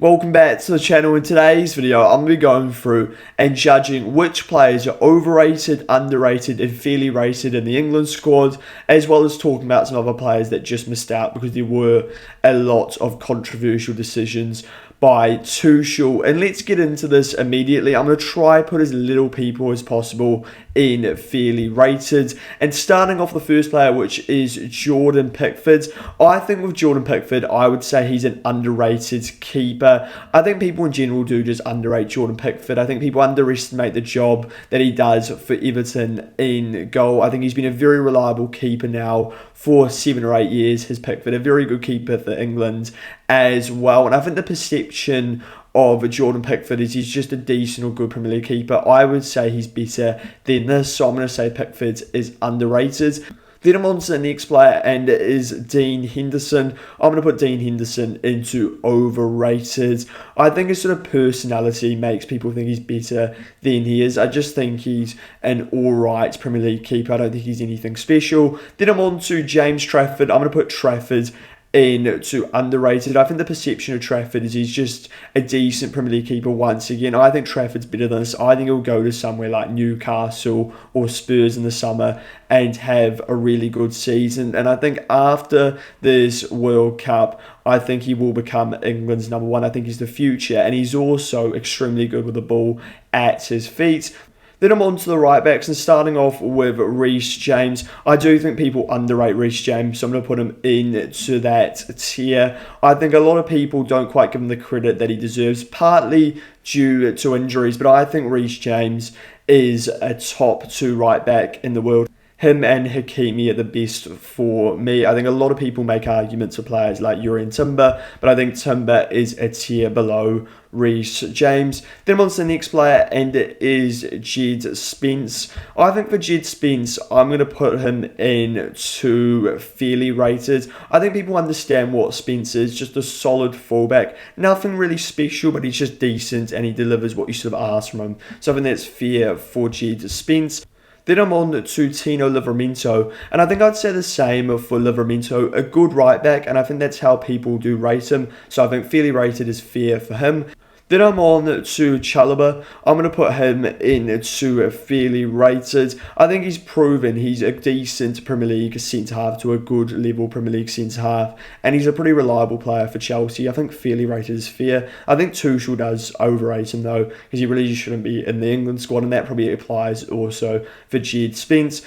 Welcome back to the channel. In today's video, I'm going to be going through and judging which players are overrated, underrated and fairly rated in the England squad, as well as talking about some other players that just missed out because there were a lot of controversial decisions by Tuchel. And let's get into this immediately. I'm going to try put as little people as possible in fairly rated. And starting off the first player, which is Jordan Pickford. I think with Jordan Pickford, I would say he's an underrated keeper. I think people in general do just underrate Jordan Pickford. I think people underestimate the job that he does for Everton in goal. I think he's been a very reliable keeper now for 7 or 8 years. Has Pickford, a very good keeper for England as well. And I think the perception of Jordan Pickford is he's just a decent or good Premier League keeper. I would say he's better than this, so I'm going to say Pickford is underrated. Then I'm on to the next player, and it is Dean Henderson. I'm going to put Dean Henderson into overrated. I think his sort of personality makes people think he's better than he is. I just think he's an alright Premier League keeper. I don't think he's anything special. Then I'm on to James Trafford. I'm going to put Trafford into underrated. I think the perception of Trafford is he's just a decent Premier League keeper once again. I think Trafford's better than this. I think he'll go to somewhere like Newcastle or Spurs in the summer and have a really good season. And I think after this World Cup, I think he will become England's number one. I think he's the future, and he's also extremely good with the ball at his feet. Then I'm on to the right backs, and starting off with Reece James. I do think people underrate Reece James, so I'm going to put him into that tier. I think a lot of people don't quite give him the credit that he deserves, partly due to injuries, but I think Reece James is a top 2 right back in the world. Him and Hakimi are the best for me. I think a lot of people make arguments for players like Yuri and Timber, but I think Timber is a tier below Reece James. Then on to the next player, and it is Jed Spence. I think for Jed Spence, I'm going to put him in to fairly rated. I think people understand what Spence is, just a solid fullback. Nothing really special, but he's just decent and he delivers what you sort of ask from him. So I think that's fair for Jed Spence. Then I'm on to Tino Livramento, and I think I'd say the same for Livramento, a good right back, and I think that's how people do rate him, so I think fairly rated is fair for him. Then I'm on to Chalobah. I'm going to put him into fairly rated. I think he's proven he's a decent Premier League centre-half to a good level Premier League centre-half. And he's a pretty reliable player for Chelsea. I think fairly rated is fair. I think Tuchel does overrate him though, because he really shouldn't be in the England squad. And that probably applies also for Jed Spence.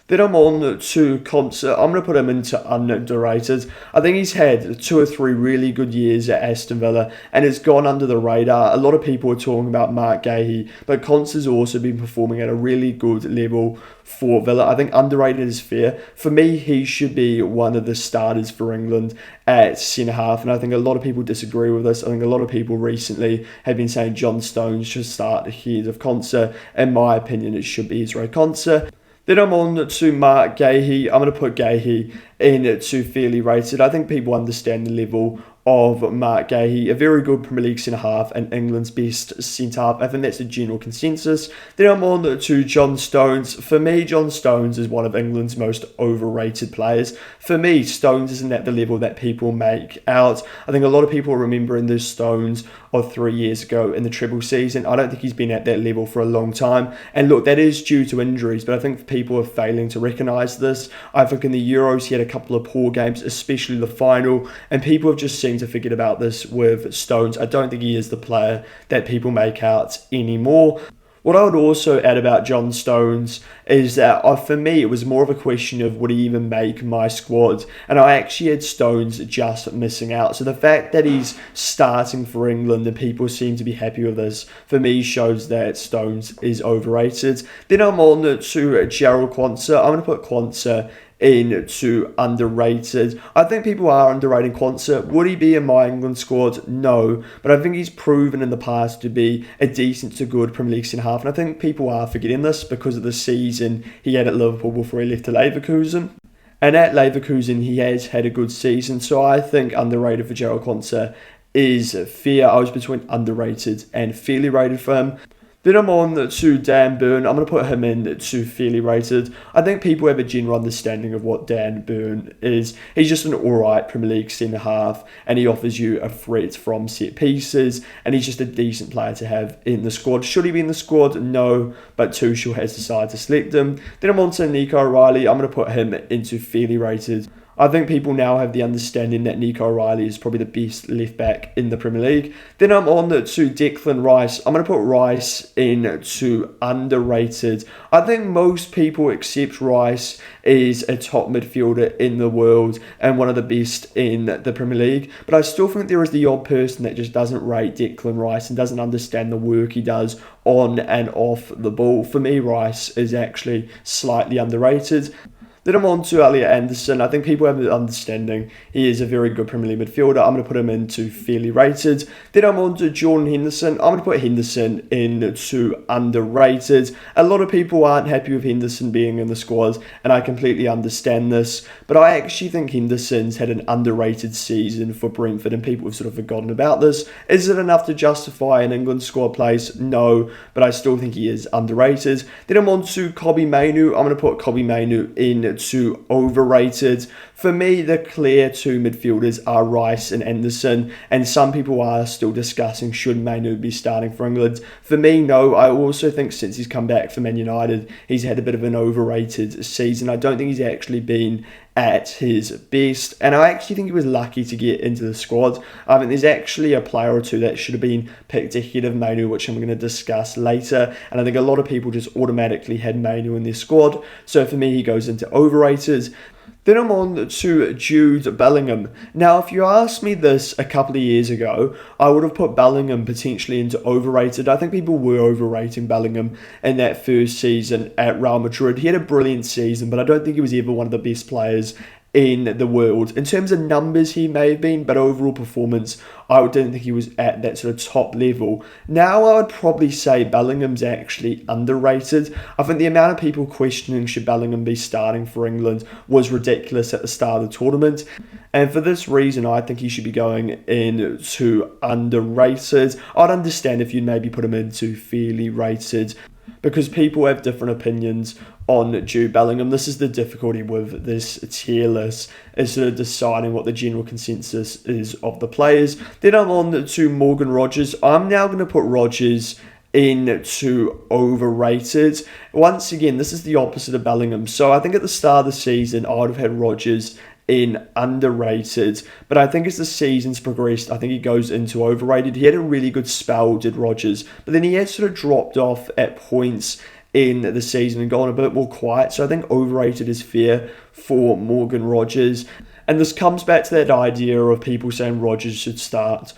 Then I'm on to Concert. I'm going to put him into underrated. I think he's had 2 or 3 really good years at Aston Villa, and it's gone under the radar. A lot of people are talking about Mark Gahey, but Concert's also been performing at a really good level for Villa. I think underrated is fair. For me, he should be one of the starters for England at centre-half, and I think a lot of people disagree with this. I think a lot of people recently have been saying John Stones should start ahead of Concert. In my opinion, it should be Israel Concert. Then I'm on to Mark Gahey. I'm going to put Gahey into fairly rated. I think people understand the level of Mark Gahey, a very good Premier League centre-half and England's best centre-half. I think that's the general consensus. Then I'm on to John Stones. For me, John Stones is one of England's most overrated players. For me, Stones isn't at the level that people make out. I think a lot of people are remembering the Stones of 3 years ago in the treble season. I don't think he's been at that level for a long time. And look, that is due to injuries, but I think people are failing to recognise this. I think in the Euros, he had a couple of poor games, especially the final, and people have just seen to forget about this with Stones. I don't think he is the player that people make out anymore. What I would also add about John Stones is that for me, it was more of a question of would he even make my squad? And I actually had Stones just missing out. So the fact that he's starting for England and people seem to be happy with this, for me, shows that Stones is overrated. Then I'm on to Gerald Quansah. I'm going to put Quansah into underrated. I think people are underrating Quansah. Would he be in my England squad? No, but I think he's proven in the past to be a decent to good Premier League centre-half, and I think people are forgetting this because of the season he had at Liverpool before he left to Leverkusen. And at Leverkusen, he has had a good season, so I think underrated for Gerald Quansah is fair. I was between underrated and fairly rated for him. Then I'm on to Dan Burn. I'm going to put him in to fairly rated. I think people have a general understanding of what Dan Burn is. He's just an alright Premier League centre half, and he offers you a threat from set pieces, and he's just a decent player to have in the squad. Should he be in the squad? No, but Tuchel has decided to select him. Then I'm on to Nico O'Reilly. I'm going to put him into fairly rated. I think people now have the understanding that Nico O'Reilly is probably the best left back in the Premier League. Then I'm on to Declan Rice. I'm going to put Rice into underrated. I think most people accept Rice is a top midfielder in the world and one of the best in the Premier League. But I still think there is the odd person that just doesn't rate Declan Rice and doesn't understand the work he does on and off the ball. For me, Rice is actually slightly underrated. Then I'm on to Elliot Anderson. I think people have an understanding he is a very good Premier League midfielder. I'm going to put him into fairly rated. Then I'm on to Jordan Henderson. I'm going to put Henderson into underrated. A lot of people aren't happy with Henderson being in the squad, and I completely understand this. But I actually think Henderson's had an underrated season for Brentford, and people have sort of forgotten about this. Is it enough to justify an England squad place? No, but I still think he is underrated. Then I'm on to Kobbie Mainoo. I'm going to put Kobbie Mainoo in to overrated. For me, the clear two midfielders are Rice and Anderson, and some people are still discussing should Mainoo be starting for England. For me, no. I also think since he's come back for Man United, he's had a bit of an overrated season. I don't think he's actually been at his best, and I actually think he was lucky to get into the squad. I think there's actually a player or two that should have been picked ahead of Mainoo, which I'm going to discuss later, and I think a lot of people just automatically had Mainoo in their squad, so for me he goes into overrated. Then I'm on to Jude Bellingham. Now, if you asked me this a couple of years ago, I would have put Bellingham potentially into overrated. I think people were overrating Bellingham in that first season at Real Madrid. He had a brilliant season, but I don't think he was ever one of the best players in the world. In terms of numbers, he may have been, but overall performance, I don't think he was at that sort of top level. Now, I would probably say Bellingham's actually underrated. I think the amount of people questioning should Bellingham be starting for England was ridiculous at the start of the tournament. And for this reason, I think he should be going into underrated. I'd understand if you'd maybe put him into fairly rated, because people have different opinions on Jude Bellingham. This is the difficulty with this tier list, is sort of deciding what the general consensus is of the players. Then I'm on to Morgan Rogers. I'm now going to put Rogers into overrated. Once again, this is the opposite of Bellingham. So I think at the start of the season, I would have had Rogers in underrated, but I think as the season's progressed, I think he goes into overrated. He had a really good spell, did Rogers, but then he had sort of dropped off at points in the season and gone a bit more quiet, so I think overrated is fair for Morgan Rogers. And this comes back to that idea of people saying Rogers should start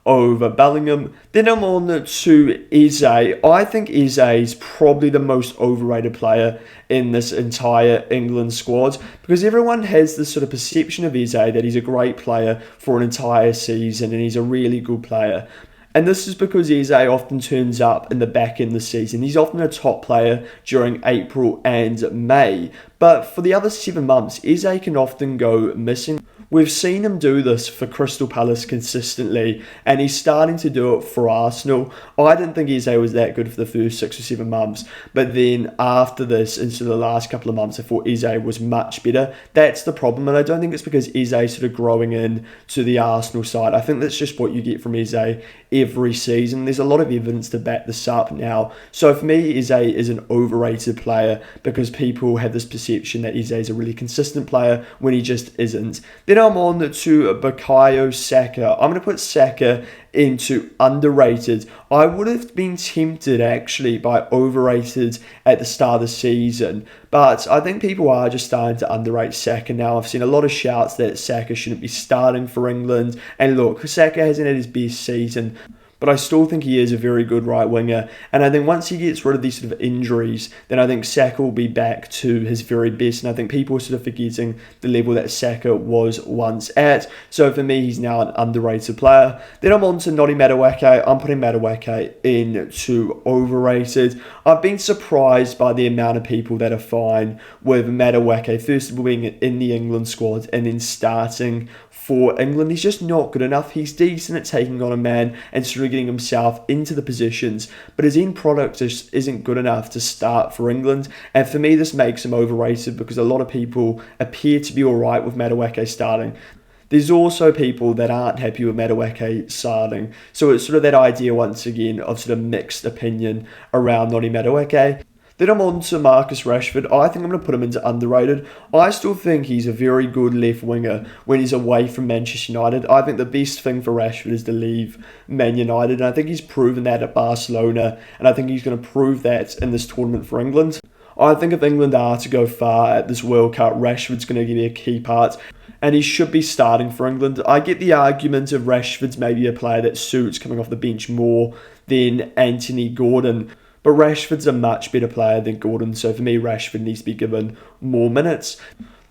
over Bellingham. Then I'm on to Eze. I think Eze is probably the most overrated player in this entire England squad, because everyone has this sort of perception of Eze that he's a great player for an entire season and he's a really good player. And this is because Eze often turns up in the back end of the season. He's often a top player during April and May. But for the other 7 months, Eze can often go missing. We've seen him do this for Crystal Palace consistently, and he's starting to do it for Arsenal. I didn't think Eze was that good for the first 6 or 7 months, but then after this, into the last couple of months, I thought Eze was much better. That's the problem, and I don't think it's because Eze sort of growing in to the Arsenal side. I think that's just what you get from Eze every season. There's a lot of evidence to back this up now. So for me, Eze is an overrated player because people have this perception that Eze is a really consistent player when he just isn't. Then I'm on to Bukayo Saka. I'm going to put Saka into underrated. I would have been tempted actually by overrated at the start of the season, but I think people are just starting to underrate Saka now. I've seen a lot of shouts that Saka shouldn't be starting for England, and look, Saka hasn't had his best season, but I still think he is a very good right winger. And I think once he gets rid of these sort of injuries, then I think Saka will be back to his very best. And I think people are sort of forgetting the level that Saka was once at. So for me, he's now an underrated player. Then I'm on to Noni Madueke. I'm putting Madueke into overrated. I've been surprised by the amount of people that are fine with Madueke, first of all being in the England squad and then starting for England. He's just not good enough. He's decent at taking on a man and sort of getting himself into the positions, but his end product just isn't good enough to start for England. And for me, this makes him overrated because a lot of people appear to be alright with Madueke starting. There's also people that aren't happy with Madueke starting. So it's sort of that idea, once again, of sort of mixed opinion around Noni Madueke. Then I'm on to Marcus Rashford. I think I'm going to put him into underrated. I still think he's a very good left winger when he's away from Manchester United. I think the best thing for Rashford is to leave Man United, and I think he's proven that at Barcelona, and I think he's going to prove that in this tournament for England. I think if England are to go far at this World Cup, Rashford's going to be a key part, and he should be starting for England. I get the argument of Rashford's maybe a player that suits coming off the bench more than Anthony Gordon, but Rashford's a much better player than Gordon, so for me, Rashford needs to be given more minutes.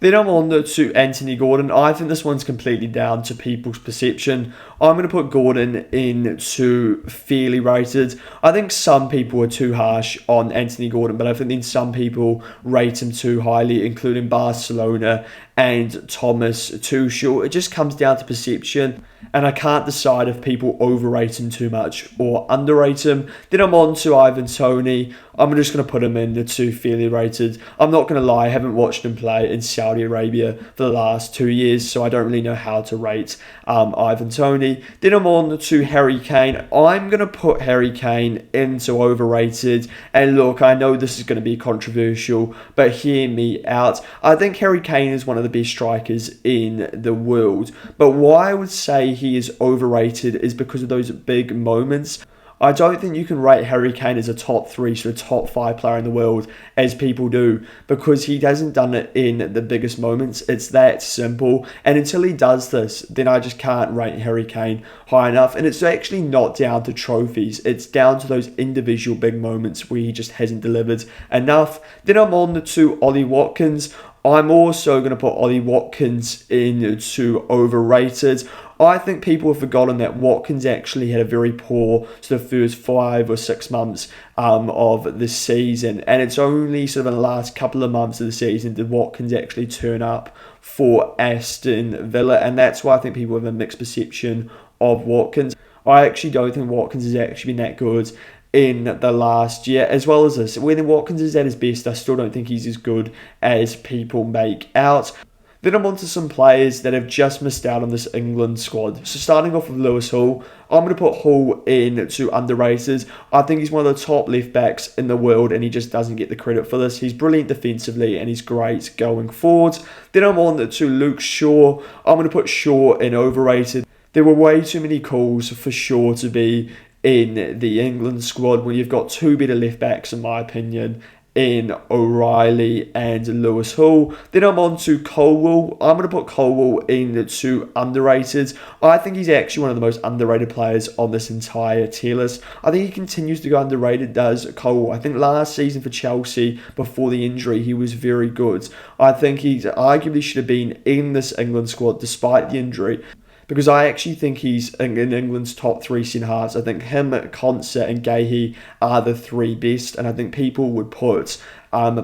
Then I'm on to Anthony Gordon. I think this one's completely down to people's perception. I'm going to put Gordon into fairly rated. I think some people are too harsh on Anthony Gordon, but I think then some people rate him too highly, including Barcelona and Thomas Tuchel. It just comes down to perception, and I can't decide if people overrate him too much or underrate him. Then I'm on to Ivan Toney. I'm just going to put him into fairly rated. I'm not going to lie, I haven't watched him play in Saudi Arabia for the last 2 years, so I don't really know how to rate Ivan Toney. Then I'm on to Harry Kane. I'm going to put Harry Kane into overrated. And look, I know this is going to be controversial, but hear me out. I think Harry Kane is one of the best strikers in the world, but why I would say he is overrated is because of those big moments. I don't think you can rate Harry Kane as a top 3, so a top 5 player in the world, as people do, because he hasn't done it in the biggest moments. It's that simple. And until he does this, then I just can't rate Harry Kane high enough. And it's actually not down to trophies. It's down to those individual big moments where he just hasn't delivered enough. Then I'm on to Ollie Watkins. I'm also going to put Ollie Watkins into overrated. I think people have forgotten that Watkins actually had a very poor sort of first 5 or 6 months of the season, and it's only sort of in the last couple of months of the season did Watkins actually turn up for Aston Villa, and that's why I think people have a mixed perception of Watkins. I actually don't think Watkins has actually been that good in the last year, as well as this. When Watkins is at his best, I still don't think he's as good as people make out. Then I'm on to some players that have just missed out on this England squad. So starting off with Lewis Hall, I'm going to put Hall into underrated. I think he's one of the top left backs in the world, and he just doesn't get the credit for this. He's brilliant defensively, and he's great going forward. Then I'm on to Luke Shaw. I'm going to put Shaw in overrated. There were way too many calls for Shaw to be in the England squad when you've got 2 better left backs, in my opinion, in O'Reilly and Lewis Hall. Then I'm on to Colwill. I'm going to put Colwill into underrated. I think he's actually one of the most underrated players on this entire tier list. I think he continues to go underrated, does Colwill. I think last season for Chelsea, before the injury, he was very good. I think he arguably should have been in this England squad despite the injury, because I actually think he's in England's top 3 centre-halves. I think him, Konsa and Gahey are the 3 best, and I think people would put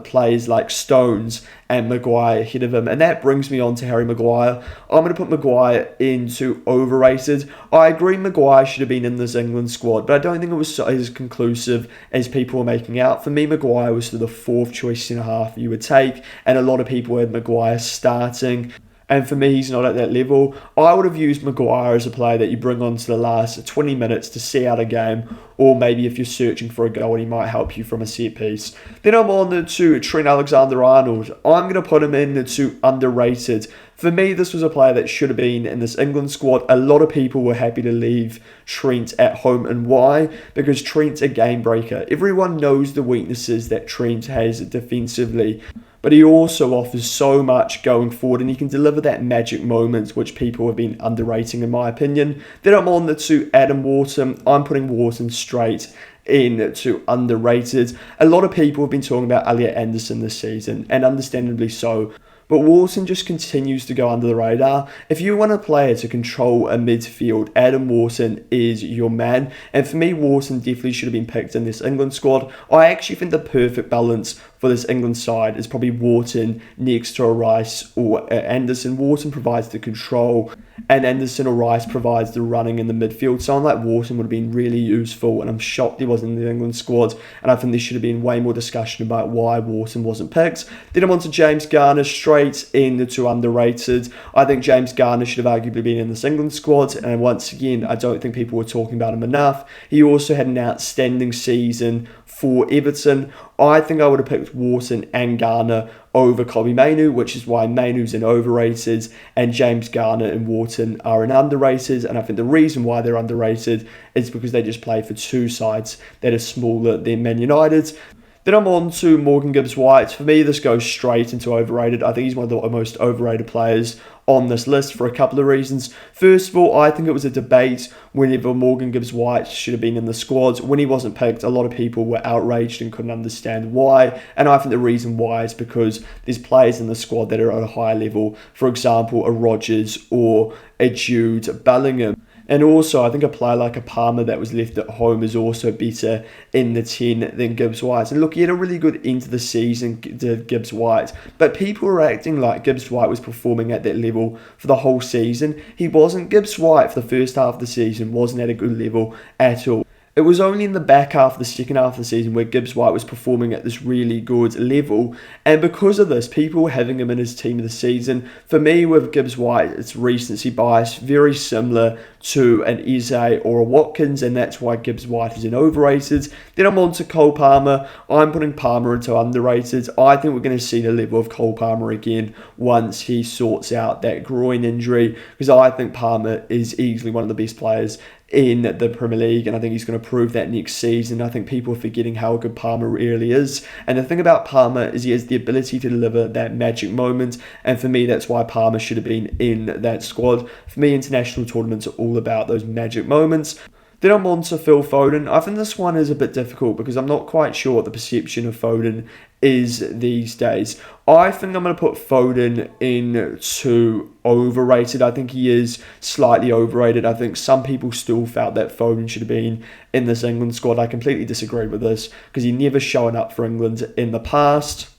players like Stones and Maguire ahead of him. And that brings me on to Harry Maguire. I'm going to put Maguire into overrated. I agree Maguire should have been in this England squad, but I don't think it was as conclusive as people were making out. For me, Maguire was the 4th choice centre-half you would take, and a lot of people had Maguire starting. And for me, he's not at that level. I would have used Maguire as a player that you bring on to the last 20 minutes to see out a game, or maybe if you're searching for a goal and he might help you from a set piece. Then I'm on to Trent Alexander-Arnold. I'm going to put him into underrated. For me, this was a player that should have been in this England squad. A lot of people were happy to leave Trent at home. And why? Because Trent's a game breaker. Everyone knows the weaknesses that Trent has defensively, but he also offers so much going forward, and he can deliver that magic moment, which people have been underrating, in my opinion. Then I'm on to Adam Wharton. I'm putting Wharton straight into underrated. A lot of people have been talking about Elliot Anderson this season, and understandably so. But Wharton just continues to go under the radar. If you want a player to control a midfield, Adam Wharton is your man. And for me, Wharton definitely should have been picked in this England squad. I actually think the perfect balance for this England side is probably Wharton next to a Rice or Anderson. Wharton provides the control, and Anderson or Rice provides the running in the midfield. Someone like Wharton would have been really useful, and I'm shocked he wasn't in the England squad, and I think there should have been way more discussion about why Wharton wasn't picked. Then I'm on to James Garner, straight into underrated. I think James Garner should have arguably been in this England squad, and once again, I don't think people were talking about him enough. He also had an outstanding season for Everton. I think I would have picked Wharton and Garner over Kobbie Mainoo, which is why Mainoo's in overrated and James Garner and Wharton are in underrated. And I think the reason why they're underrated is because they just play for two sides that are smaller than Man United. Then I'm on to Morgan Gibbs-White. For me, this goes straight into overrated. I think he's one of the most overrated players on this list for a couple of reasons. First of all, I think it was a debate whenever Morgan Gibbs-White should have been in the squad. When he wasn't picked, a lot of people were outraged and couldn't understand why. And I think the reason why is because there's players in the squad that are at a higher level. For example, a Rodgers or a Jude Bellingham. And also, I think a player like a Palmer that was left at home is also better in the 10 than Gibbs-White. And look, he had a really good end to the season, did Gibbs-White. But people were acting like Gibbs-White was performing at that level for the whole season. He wasn't. Gibbs-White for the first half of the season wasn't at a good level at all. It was only in the back half of the second half of the season where Gibbs-White was performing at this really good level. And because of this, people were having him in his team of the season. For me, with Gibbs-White, it's recency bias, very similar to an Eze or a Watkins, and that's why Gibbs-White is in overrated. Then I'm on to Cole Palmer. I'm putting Palmer into underrated. I think we're going to see the level of Cole Palmer again once he sorts out that groin injury, because I think Palmer is easily one of the best players in the Premier League, and I think he's going to prove that next season. I think people are forgetting how good Palmer really is, and the thing about Palmer is he has the ability to deliver that magic moment, and for me that's why Palmer should have been in that squad. For me, international tournaments are all about those magic moments. Then I'm on to Phil Foden. I think this one is a bit difficult because I'm not quite sure what the perception of Foden is these days. I think I'm going to put Foden into overrated. I think he is slightly overrated. I think some people still felt that Foden should have been in this England squad. I completely disagree with this because he never shown up for England in the past.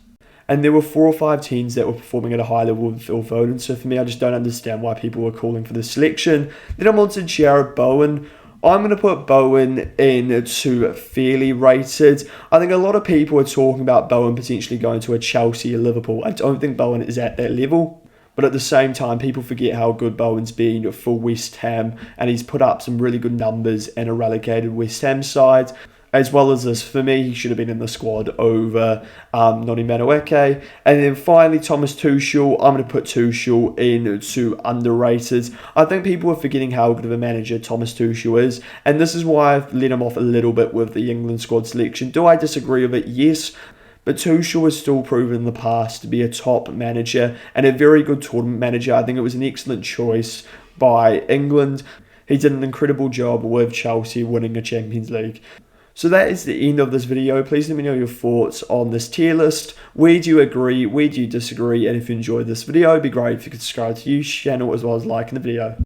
And there were 4 or 5 teams that were performing at a high level with Phil Foden. So for me, I just don't understand why people were calling for this selection. Then I'm on to Jarrod Bowen. I'm going to put Bowen into fairly rated. I think a lot of people are talking about Bowen potentially going to a Chelsea or Liverpool. I don't think Bowen is at that level. But at the same time, people forget how good Bowen's been for West Ham. And he's put up some really good numbers in a relegated West Ham side. As well as this, for me, he should have been in the squad over Noni Madueke. And then finally, Thomas Tuchel. I'm going to put Tuchel into underrated. I think people are forgetting how good of a manager Thomas Tuchel is. And this is why I've let him off a little bit with the England squad selection. Do I disagree with it? Yes. But Tuchel has still proven in the past to be a top manager and a very good tournament manager. I think it was an excellent choice by England. He did an incredible job with Chelsea winning a Champions League. So that is the end of this video. Please let me know your thoughts on this tier list. Where do you agree? Where do you disagree? And if you enjoyed this video, it'd be great if you could subscribe to the channel as well as liking the video.